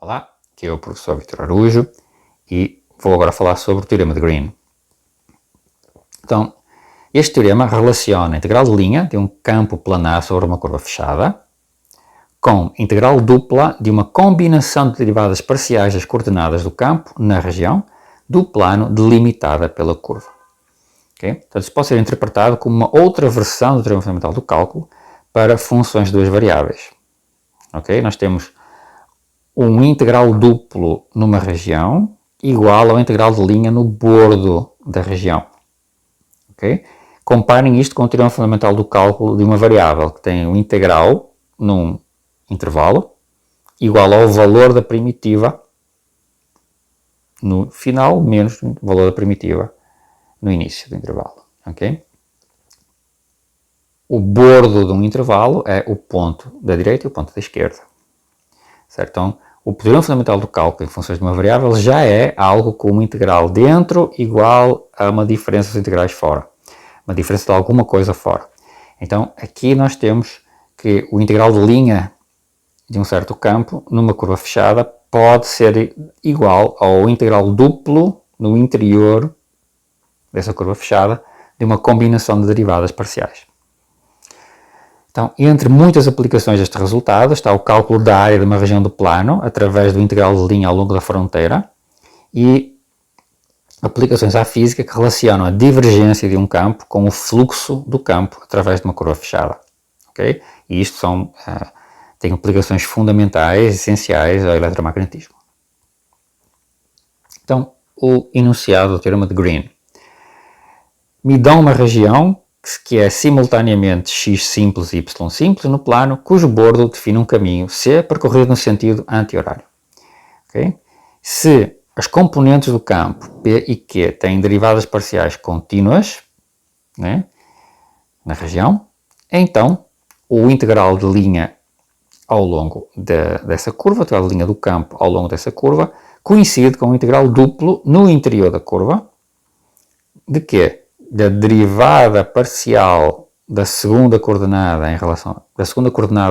Olá, aqui é o professor Vitor Araújo e vou agora falar sobre o Teorema de Green. Então, este teorema relaciona a integral de linha de um campo planar sobre uma curva fechada com integral dupla de uma combinação de derivadas parciais das coordenadas do campo na região do plano delimitada pela curva. Okay? Portanto, isso pode ser interpretado como uma outra versão do teorema fundamental do cálculo para funções de duas variáveis. Okay? Nós temos um integral duplo numa região igual ao integral de linha no bordo da região. Okay? Comparem isto com o teorema fundamental do cálculo de uma variável que tem um integral num intervalo igual ao valor da primitiva no final menos o valor da primitiva no início do intervalo. Okay? O bordo de um intervalo é o ponto da direita e o ponto da esquerda. Certo? Então, o teorema fundamental do cálculo em funções de uma variável já é algo com uma integral dentro igual a uma diferença dos integrais fora. Uma diferença de alguma coisa fora. Então, aqui nós temos que o integral de linha de um certo campo numa curva fechada pode ser igual ao integral duplo no interior dessa curva fechada de uma combinação de derivadas parciais. Então, entre muitas aplicações deste resultado está o cálculo da área de uma região do plano através do integral de linha ao longo da fronteira e aplicações à física que relacionam a divergência de um campo com o fluxo do campo através de uma curva fechada. Okay? E isto tem aplicações fundamentais, essenciais ao eletromagnetismo. Então, o enunciado do teorema de Green. Me dão uma região que é simultaneamente x simples e y simples no plano, cujo bordo define um caminho C percorrido no sentido anti-horário. Okay? Se as componentes do campo P e Q têm derivadas parciais contínuas, né, na região, então o integral de linha ao longo dessa curva, o integral de linha do campo ao longo dessa curva, coincide com o integral duplo no interior da curva, de quê? Da derivada parcial da segunda coordenada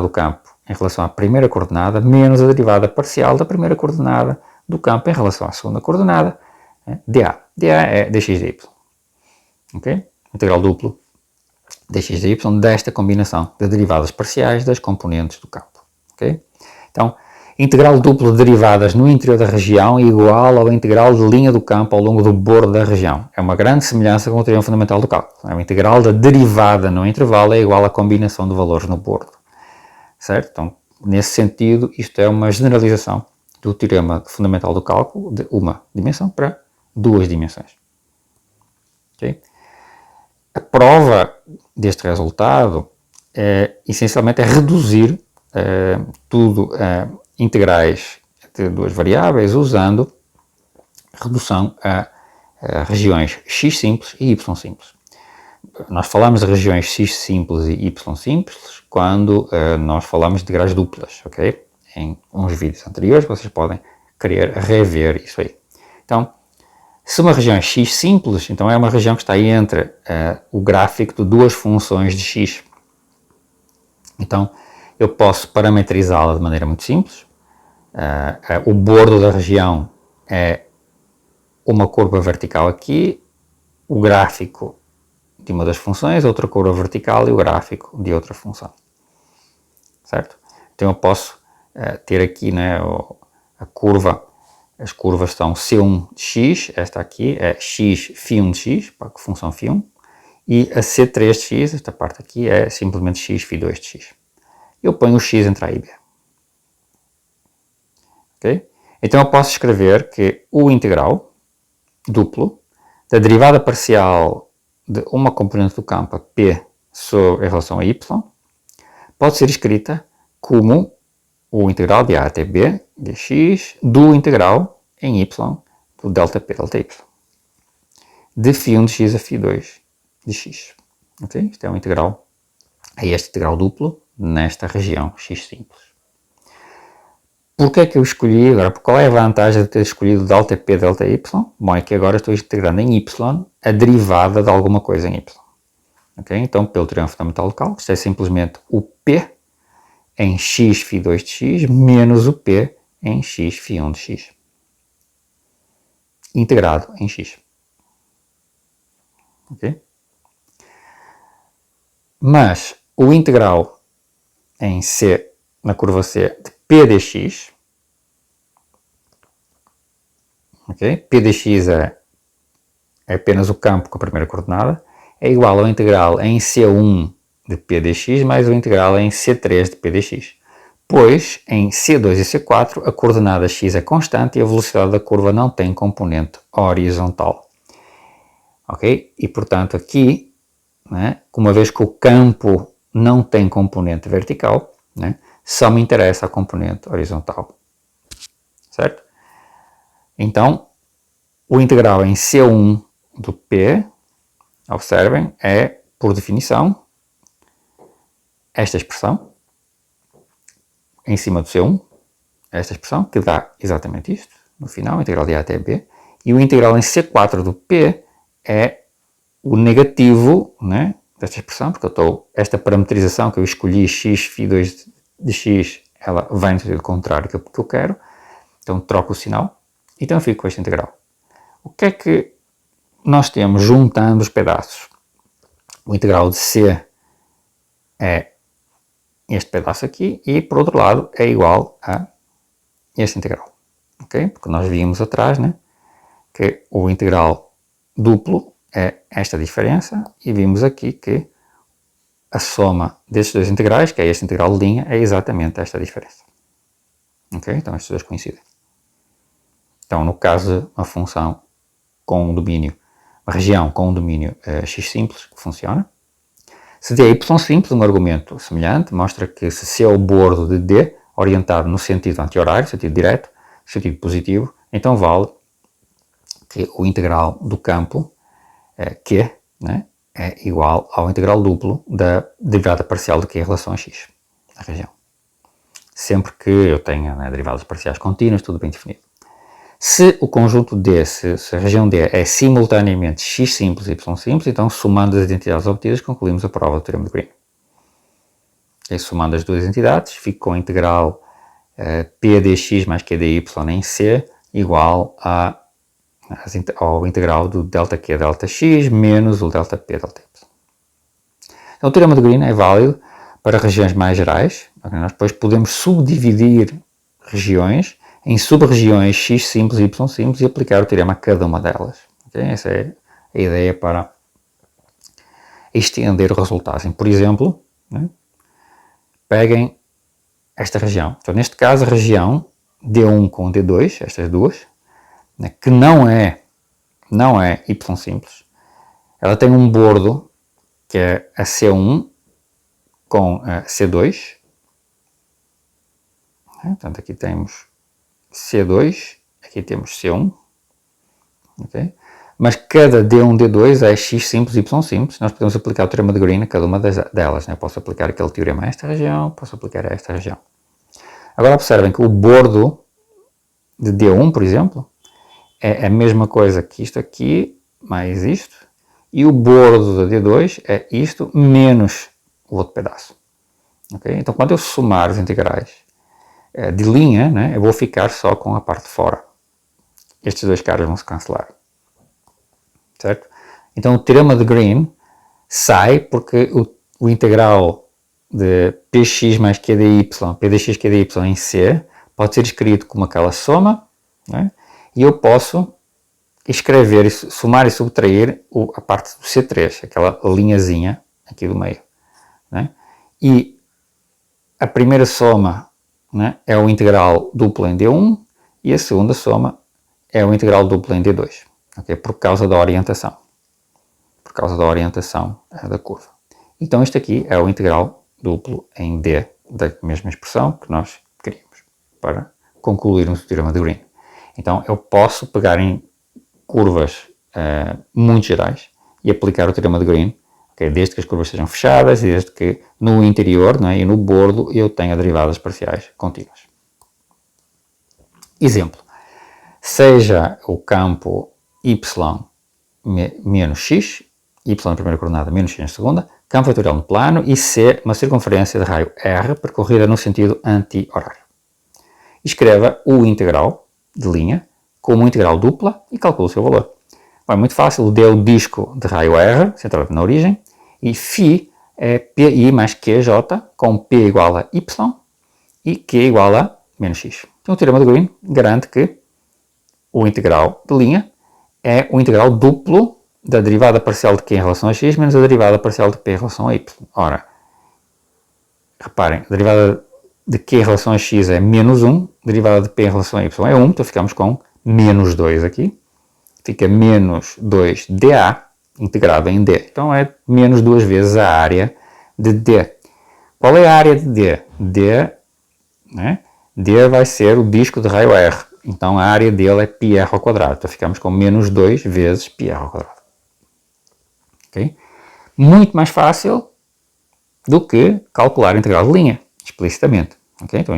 do campo em relação à primeira coordenada menos a derivada parcial da primeira coordenada do campo em relação à segunda coordenada, dA. dA é dx dy. Okay? Integral duplo dx dy desta combinação de derivadas parciais das componentes do campo. Okay? Então, integral duplo de derivadas no interior da região igual ao integral de linha do campo ao longo do bordo da região. É uma grande semelhança com o teorema fundamental do cálculo. O integral da derivada no intervalo é igual à combinação de valores no bordo. Certo? Então, nesse sentido, isto é uma generalização do teorema fundamental do cálculo de uma dimensão para duas dimensões. Okay? A prova deste resultado essencialmente é reduzir tudo integrais de duas variáveis usando redução a regiões x simples e y simples. Nós falamos de regiões x simples e y simples quando nós falamos de integrais duplas, ok? Em uns vídeos anteriores vocês podem querer rever isso aí. Então, se uma região é x simples, então é uma região que está aí entre o gráfico de duas funções de x. Então, eu posso parametrizá-la de maneira muito simples. O bordo da região é uma curva vertical aqui, o gráfico de uma das funções, outra curva vertical e o gráfico de outra função. Certo? Então eu posso ter aqui, né, a curva, as curvas são C1 de x, esta aqui é x φ1 de x, para a função φ1, e a C3 de x, esta parte aqui, é simplesmente x φ2 de x. Eu ponho o x entre A e B. Okay? Então eu posso escrever que o integral duplo da derivada parcial de uma componente do campo P em relação a y pode ser escrita como o integral de A até B de x do integral em y do delta P delta y de φ1 de x a φ2 de x. Okay? Isto é um integral, é este integral duplo nesta região x simples. Porquê é que eu escolhi agora? Qual é a vantagem de ter escolhido delta P delta y? Bom, é que agora estou integrando em y a derivada de alguma coisa em y. Okay? Então, pelo teorema fundamental do cálculo, isto é simplesmente o P em x φ2 de x menos o P em x φ1 de x, integrado em x. Ok? Mas o integral em C, na curva C, de P dx, okay? P dx é apenas o campo com a primeira coordenada, é igual ao integral em C1 de P dx mais o integral em C3 de P dx. Pois, em C2 e C4, a coordenada x é constante e a velocidade da curva não tem componente horizontal. Ok? E, portanto, aqui, né, uma vez que o campo não tem componente vertical, né, só me interessa a componente horizontal. Certo? Então, o integral em C1 do P, observem, é, por definição, esta expressão, em cima do C1, esta expressão, que dá exatamente isto, no final, integral de A até B, e o integral em C4 do P é o negativo, né, desta expressão, porque esta parametrização que eu escolhi, x φ2 de x, ela vai no sentido contrário que eu quero, então troco o sinal, então eu fico com esta integral. O que é que nós temos juntando os pedaços? O integral de C é este pedaço aqui e, por outro lado, é igual a este integral. Ok? Porque nós vimos atrás, né, que o integral duplo é esta diferença e vimos aqui que a soma destes dois integrais, que é este integral de linha, é exatamente esta diferença. Ok? Então estes dois coincidem. Então, no caso de uma função com um domínio, uma região com um domínio x simples, que funciona. Se D é y simples, um argumento semelhante, mostra que se C é o bordo de D, orientado no sentido anti-horário, sentido direto, sentido positivo, então vale que o integral do campo, Q, né, é igual ao integral duplo da derivada parcial de Q em relação a x, na região. Sempre que eu tenha, né, derivadas parciais contínuas, tudo bem definido. Se o conjunto D, se a região D é simultaneamente x simples e y simples, então somando as identidades obtidas concluímos a prova do teorema de Green. E somando as duas entidades, fico com a integral P dx mais Q dy em C igual ao integral do ΔQ ΔX menos o ΔP ΔY. Então o teorema de Green é válido para regiões mais gerais. Nós depois podemos subdividir regiões em sub-regiões x simples e y simples e aplicar o teorema a cada uma delas. Okay? Essa é a ideia para estender o resultado. Assim, por exemplo, né, peguem esta região. Então, neste caso, a região D1 com D2, estas duas, né, que não é y simples, ela tem um bordo que é a C1 com a C2. Né? Portanto, aqui temos C2, aqui temos C1, okay? Mas cada D1, D2 é x simples, y simples, nós podemos aplicar o teorema de Green a cada uma delas, né? Posso aplicar aquele teorema a esta região, posso aplicar a esta região. Agora observem que o bordo de D1, por exemplo, é a mesma coisa que isto aqui, mais isto, e o bordo da D2 é isto, menos o outro pedaço. Okay? Então, quando eu somar os integrais de linha, né, eu vou ficar só com a parte de fora. Estes dois caras vão se cancelar. Certo? Então o teorema de Green sai porque o integral de px mais q dy, p dx q dy em C, pode ser escrito como aquela soma, né? E eu posso escrever, somar e subtrair a parte do C3, aquela linhazinha aqui do meio. Né? E a primeira soma, né, é o integral duplo em D1 e a segunda soma é o integral duplo em D2, okay? Por causa da orientação. Por causa da orientação da curva. Então este aqui é o integral duplo em D da mesma expressão que nós queríamos para concluirmos o teorema de Green. Então eu posso pegar em curvas muito gerais e aplicar o teorema de Green, okay? Desde que as curvas sejam fechadas e desde que no interior, né, e no bordo eu tenha derivadas parciais contínuas. Exemplo. Seja o campo y menos x, y na primeira coordenada menos x na segunda, campo vetorial no plano e C uma circunferência de raio R percorrida no sentido anti-horário. escreva o integral de linha como integral dupla e calcule o seu valor. É muito fácil, D é o disco de raio R, centrado na origem, e φ é Pi mais QJ, com P igual a Y e Q igual a menos X. Então o teorema de Green garante que o integral de linha é o integral duplo da derivada parcial de Q em relação a X menos a derivada parcial de P em relação a Y. Ora, reparem, a derivada de Q em relação a X é menos 1, a derivada de P em relação a Y é 1, então ficamos com menos 2 aqui. Fica menos 2dA integrado em D. Então é menos 2 vezes a área de D. Qual é a área de D? D vai ser o disco de raio R. Então a área dele é πr ao quadrado. Então ficamos com menos 2 vezes πr ao quadrado. Okay? Muito mais fácil do que calcular a integral de linha, explicitamente. Okay? Então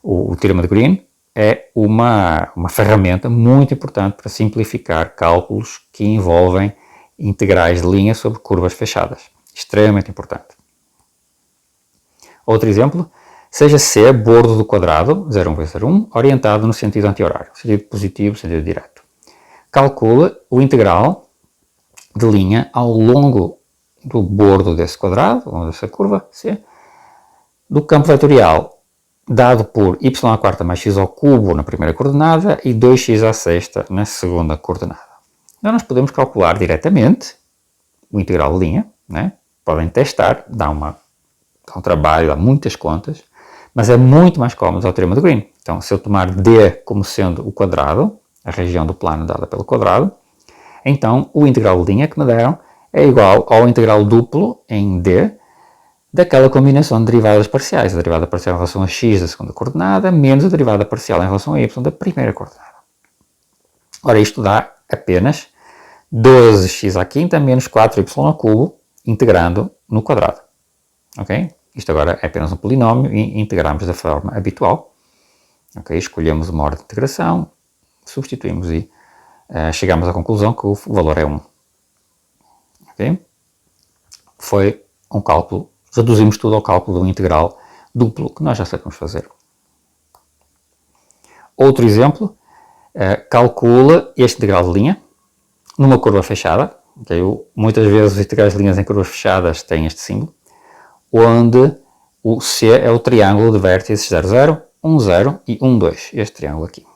o teorema de Green é uma ferramenta muito importante para simplificar cálculos que envolvem integrais de linha sobre curvas fechadas. Extremamente importante. Outro exemplo, seja C bordo do quadrado, 0,1 vezes 0,1, orientado no sentido anti-horário, sentido positivo, sentido direto. Calcule o integral de linha ao longo do bordo desse quadrado, ou dessa curva, C, do campo vetorial dado por y à quarta mais x ao cubo na primeira coordenada e 2x à sexta na segunda coordenada. Então nós podemos calcular diretamente o integral de linha, né? Podem testar, dá um trabalho, dá muitas contas, mas é muito mais cómodo ao teorema de Green. Então se eu tomar D como sendo o quadrado, a região do plano dada pelo quadrado, então o integral de linha que me deram é igual ao integral duplo em D daquela combinação de derivadas parciais, a derivada parcial em relação a x da segunda coordenada, menos a derivada parcial em relação a y da primeira coordenada. Ora, isto dá apenas 12x à quinta menos 4y ao cubo, integrando no quadrado. Ok? Isto agora é apenas um polinómio e integramos da forma habitual. Ok? Escolhemos uma ordem de integração, substituímos e chegamos à conclusão que o valor é 1. Ok? Foi um cálculo. Reduzimos tudo ao cálculo do integral duplo, que nós já sabemos fazer. Outro exemplo, calcula este integral de linha numa curva fechada. Okay? Muitas vezes os integrais de linhas em curvas fechadas têm este símbolo, onde o C é o triângulo de vértices 0, 0, 1, 0 e 1, 2. Este triângulo aqui.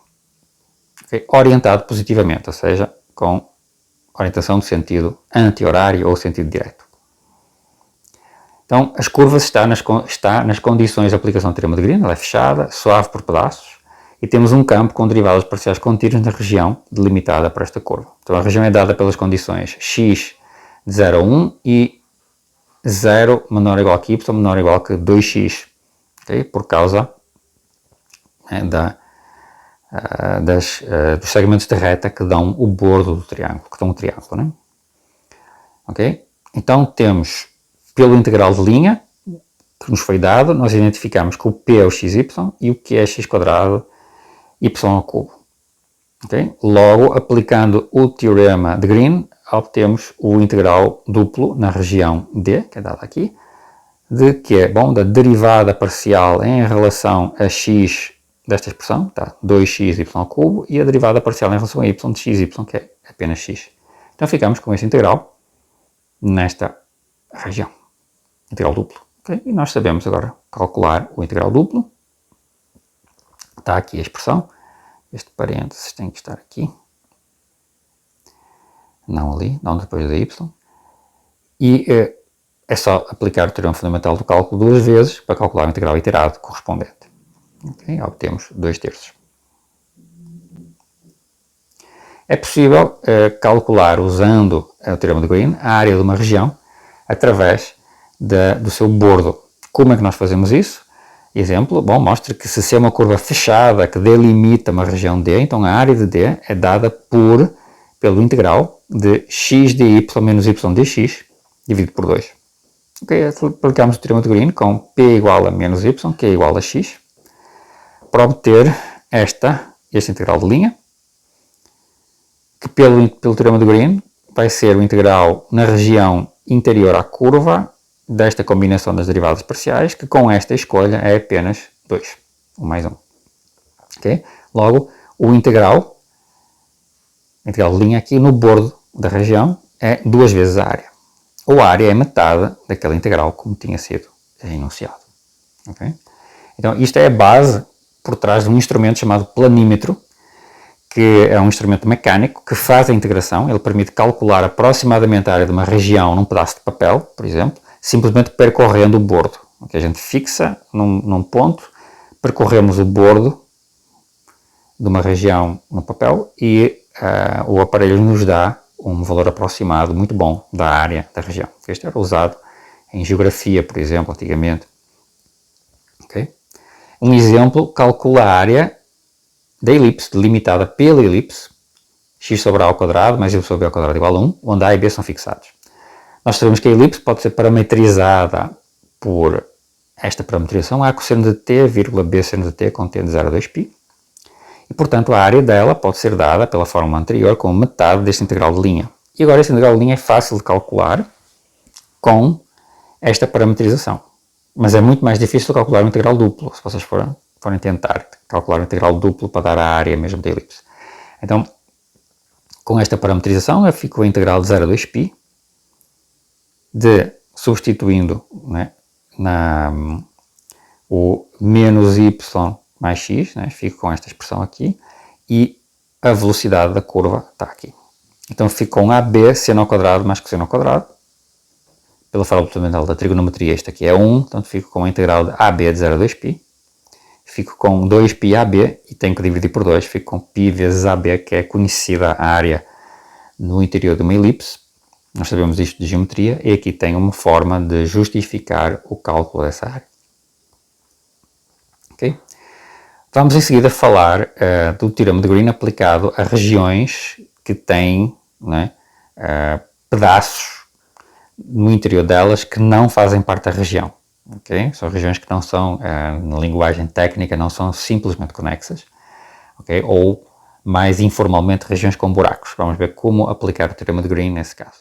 Okay? Orientado positivamente, ou seja, com orientação de sentido anti-horário ou sentido direto. Então, as curvas está nas condições de aplicação do teorema de Green, ela é fechada, suave por pedaços, e temos um campo com derivadas parciais contínuas na região delimitada para esta curva. Então, a região é dada pelas condições x de 0 a 1 e 0 menor ou igual que y menor ou igual que 2x, okay? Por causa dos segmentos de reta que dão o bordo do triângulo, que dão o triângulo. Né? Okay? Então, temos pelo integral de linha que nos foi dado, nós identificamos que o P é o xy e o Q é x quadrado y ao cubo. Okay? Logo, aplicando o teorema de Green, obtemos o integral duplo na região D, que é dada aqui, de que bom, da derivada parcial em relação a x desta expressão, tá? 2xy ao cubo, e a derivada parcial em relação a y de xy, que é apenas x. Então ficamos com esse integral nesta região. Integral duplo. Okay? E nós sabemos agora calcular o integral duplo. Está aqui a expressão. Este parênteses tem que estar aqui. Não ali, não depois da y. E é só aplicar o teorema fundamental do cálculo duas vezes para calcular o integral iterado correspondente. Okay? Obtemos 2/3. É possível calcular, usando o teorema de Green, a área de uma região através do seu bordo. Como é que nós fazemos isso? Exemplo, bom, mostra que se é uma curva fechada que delimita uma região D, então a área de D é dada pelo integral de x dy menos y dx dividido por 2. Ok, aplicamos o teorema de Green com P igual a menos y, que é igual a x, para obter este integral de linha, que pelo teorema de Green vai ser o integral na região interior à curva desta combinação das derivadas parciais, que com esta escolha é apenas 2, 1 mais 1. Okay? Logo, o integral de linha aqui no bordo da região é 2 vezes a área. Ou a área é metade daquela integral, como tinha sido enunciado. Okay? Então, isto é a base por trás de um instrumento chamado planímetro, que é um instrumento mecânico que faz a integração. Ele permite calcular aproximadamente a área de uma região num pedaço de papel, por exemplo, simplesmente percorrendo o bordo. Okay? A gente fixa num ponto, percorremos o bordo de uma região no papel e o aparelho nos dá um valor aproximado muito bom da área da região. Este era usado em geografia, por exemplo, antigamente. Okay? Um exemplo calcula a área da elipse, delimitada pela elipse, x sobre a ao quadrado mais y sobre b ao quadrado igual a 1, onde a e b são fixados. Nós sabemos que a elipse pode ser parametrizada por esta parametrização, a cosseno de t, vírgula b seno de t com t de 0 a 2π, e portanto a área dela pode ser dada pela fórmula anterior como metade deste integral de linha. E agora este integral de linha é fácil de calcular com esta parametrização, mas é muito mais difícil calcular o integral duplo, se vocês forem tentar calcular o integral duplo para dar a área mesmo da elipse. Então, com esta parametrização, eu fico com a integral de 0 a 2π, substituindo, né, o menos y mais x, né, fico com esta expressão aqui, e a velocidade da curva está aqui. Então fico com AB seno ao quadrado mais cosseno ao quadrado, pela fórmula fundamental da trigonometria, este aqui é 1, portanto fico com a integral de AB de 0 a 2π, fico com 2π AB, e tenho que dividir por 2, fico com π vezes AB, que é conhecida a área no interior de uma elipse. Nós sabemos isto de geometria, e aqui tem uma forma de justificar o cálculo dessa área. Okay? Vamos em seguida falar do teorema de Green aplicado a regiões que têm, né, pedaços no interior delas que não fazem parte da região. Okay? São regiões que não são, na linguagem técnica, não são simplesmente conexas, okay? Ou mais informalmente regiões com buracos. Vamos ver como aplicar o teorema de Green nesse caso.